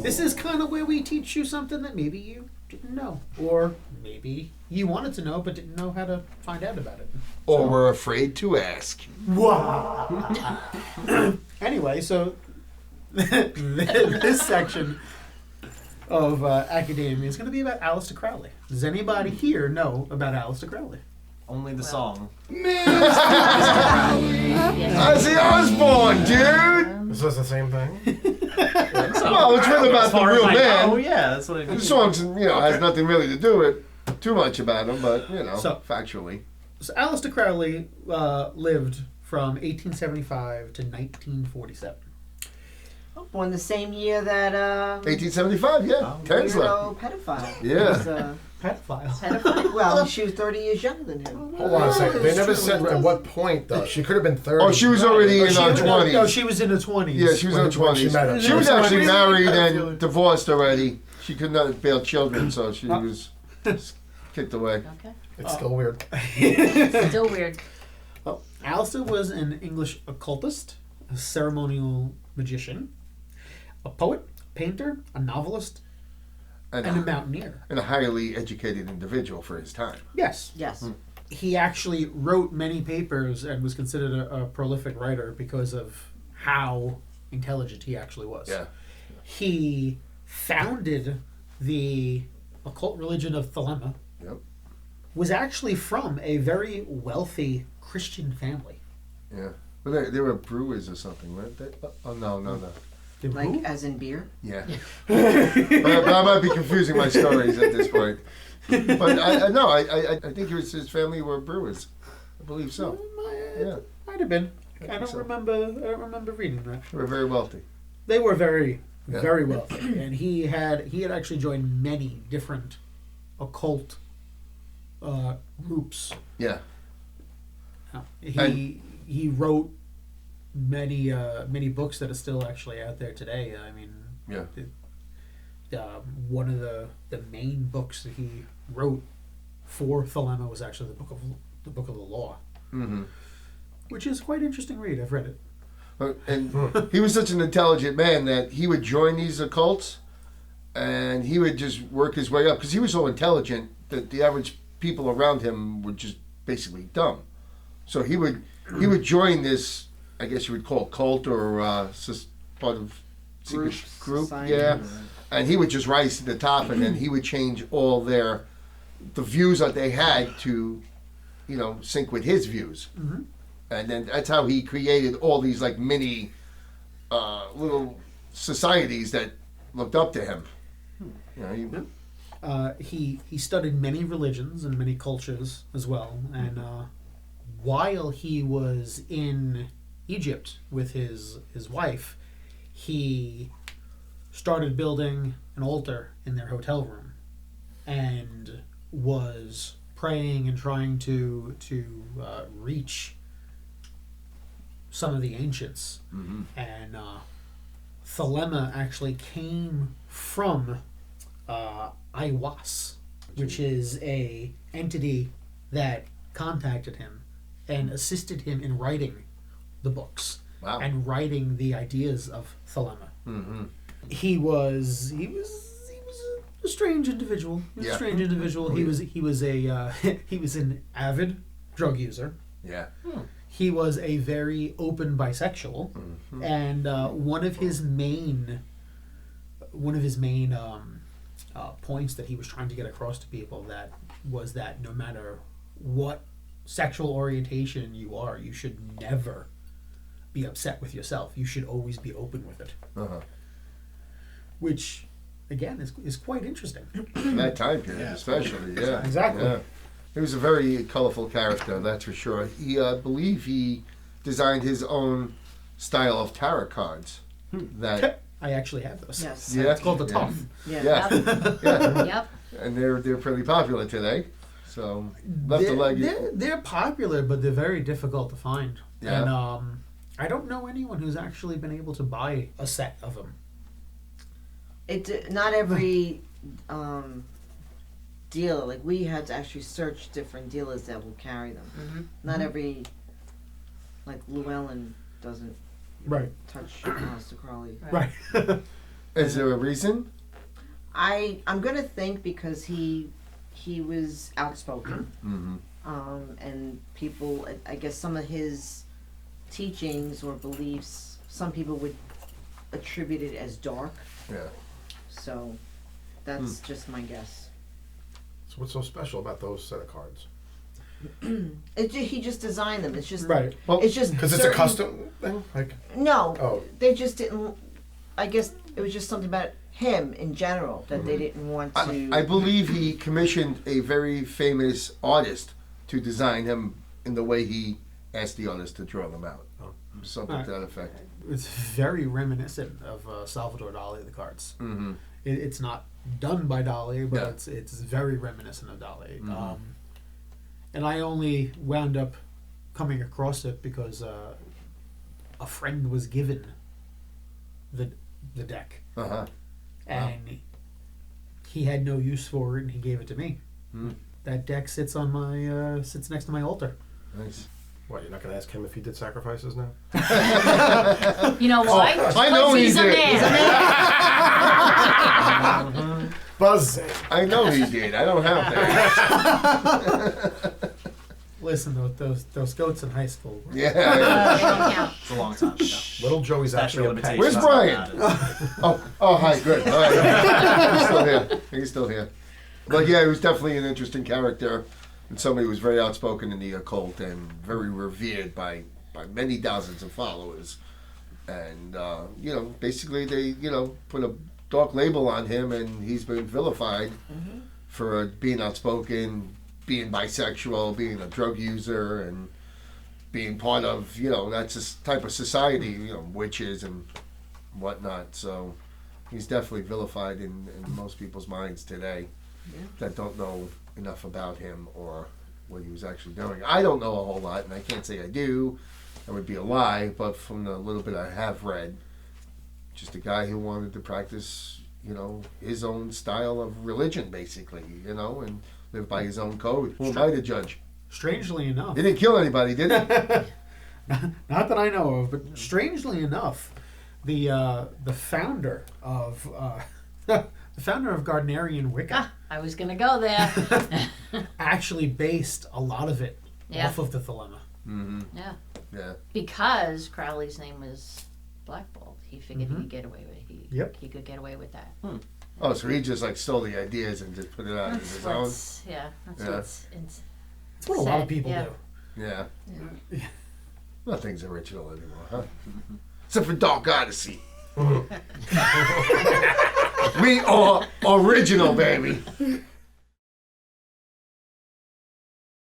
This is kind of where we teach you something that maybe you didn't know, or maybe you wanted to know but didn't know how to find out about it. Or were afraid to ask. Anyway, so this section of academia is going to be about Aleister Crowley. Does anybody here know about Aleister Crowley? Only the song. Ozzy Osbourne, dude! Is this the same thing? Well, it's really about the real man. Oh, yeah, that's what it The is. song's, has nothing really to do with too much about him, but, So- factually. So Aleister Crowley lived from 1875 to 1947. Born the same year that 1875, yeah. Tesla. weirdo pedophile. Yeah. Was, Pedophile. pedophile. Well, she was 30 years younger than him. Hold on a second. They never said at what point, though. She could have been 30. Oh, she was already in her 20s. No, she was in her 20s. Yeah, she was in her When she 20s. met him. She was actually married and Pedophilia. divorced already. She could not bear children, so she was kicked away. Okay. It's still weird. Still weird. Well, Aleister was an English occultist, a ceremonial magician, a poet, painter, a novelist, and a mountaineer. And a highly educated individual for his time. Yes. Yes. He actually wrote many papers and was considered a prolific writer because of how intelligent he actually was. Yeah. He founded the occult religion of Thelema, Yep. was actually from a very wealthy Christian family. Yeah. Well, they were brewers or something, weren't they? Oh, no. They were Like who? as in beer. Yeah. but I might be confusing my stories at this point. But I think his family were brewers. I believe so. Yeah. Might have been. I think don't so. remember reading that. They were very wealthy. They were very, Yeah. very wealthy, and he had actually joined many different occult groups. Yeah. He wrote many books that are still actually out there today. I mean, Yeah. one of the main books that he wrote for Thelema was actually the book of the law, Mm-hmm. which is quite interesting read. I've read it. And he was such an intelligent man that he would join these occults and he would just work his way up because he was so intelligent that the average people around him were just basically dumb. So he would join this, I guess you would call it cult or part of secret group, society. yeah. And he would just rise to the top, and then he would change all the views that they had to, sync with his views. Mm-hmm. And then that's how he created all these like mini little societies that looked up to him. He studied many religions and many cultures as well, and while he was in Egypt with his wife, he started building an altar in their hotel room and was praying and trying to reach some of the ancients. Mm-hmm. And Thelema actually came from Aiwas, which is a entity that contacted him and assisted him in writing the books. Wow. And writing the ideas of Thelema. Mm-hmm. He was a strange individual. He was Yeah. a strange individual. He was he was an avid drug user. Yeah. He was a very open bisexual, Mm-hmm. and one of his main points that he was trying to get across to people was that no matter what sexual orientation you are, you should never be upset with yourself. You should always be open with it. Uh-huh. Which, again, is quite interesting. In that time period, especially, yeah. Exactly. Yeah. He was a very colorful character, that's for sure. He, I believe he designed his own style of tarot cards. That I actually have those. Yes. Yeah. It's called the Yeah. Toff. Yeah. Yeah. Yeah. Yep. And they're pretty popular today. So left a leg. They're popular, but they're very difficult to find. Yeah. And I don't know anyone who's actually been able to buy a set of them. Not every dealer, like we had to actually search different dealers that will carry them. Mm-hmm. Not every, like Llewellyn doesn't Right. touch Aleister Crowley. Right. Is there a reason? I'm gonna think because he was outspoken, Mm-hmm. and people, I guess some of his teachings or beliefs, some people would attribute it as dark. Yeah. So that's just my guess. So what's so special about those set of cards? He just designed them. It's just Right. Well, It's just Because it's a certain- custom thing? Like, No, Oh. they just didn't. I guess it was just something about him in general that they didn't want to. I believe he commissioned a very famous artist to design him in the way he asked the artist to draw them out. Oh. Something to that effect. It's very reminiscent of Salvador Dali, the cards. Mm-hmm. It's not done by Dali, but Yeah. it's very reminiscent of Dali. Mhm. And I only wound up coming across it because a friend was given the deck, Uh-huh. and he had no use for it, and he gave it to me. Mm. That deck sits on my sits next to my altar. Nice. what, you're not going to ask him if he did sacrifices now? You know why? I know he He's a did. man. Buzzing. I know he did. I don't have to. Listen, those goats in high school. were- Yeah. They don't count. It's a long time ago. Little Joey's Statute actually of a pet. limitations. Where's Brian? Oh, hi. Good. All right. He's still here. He's still here. But yeah, he was definitely an interesting character, and somebody who was very outspoken in the occult and very revered by many thousands of followers. And basically they put a dark label on him, and he's been vilified for being outspoken, being bisexual, being a drug user, and being part of that's this type of society, witches and whatnot. So he's definitely vilified in most people's minds today that don't know enough about him or what he was actually doing. I don't know a whole lot, and I can't say I do. That would be a lie. But from the little bit I have read, just a guy who wanted to practice, his own style of religion, basically, and live by his own code. Who am I to judge? Strangely enough, He didn't kill anybody, did he? not that I know of, but strangely enough, the founder of the founder of Gardnerian Wicca Ah, I was gonna go there. actually based a lot of it Yeah. off of the Thelema. Mm-hmm. Yeah, Yeah. because Crowley's name was blackballed. He figured he Mhm. could get away with it. Yep. He could get away with that. Oh, so he just stole the ideas and just put it out as That's his own. what's that's Yeah. what's That's what a lot of Sad, people yeah. do. Yeah. Yeah. Nothing's original anymore, huh? Except for Dark Odyssey. We are original, baby.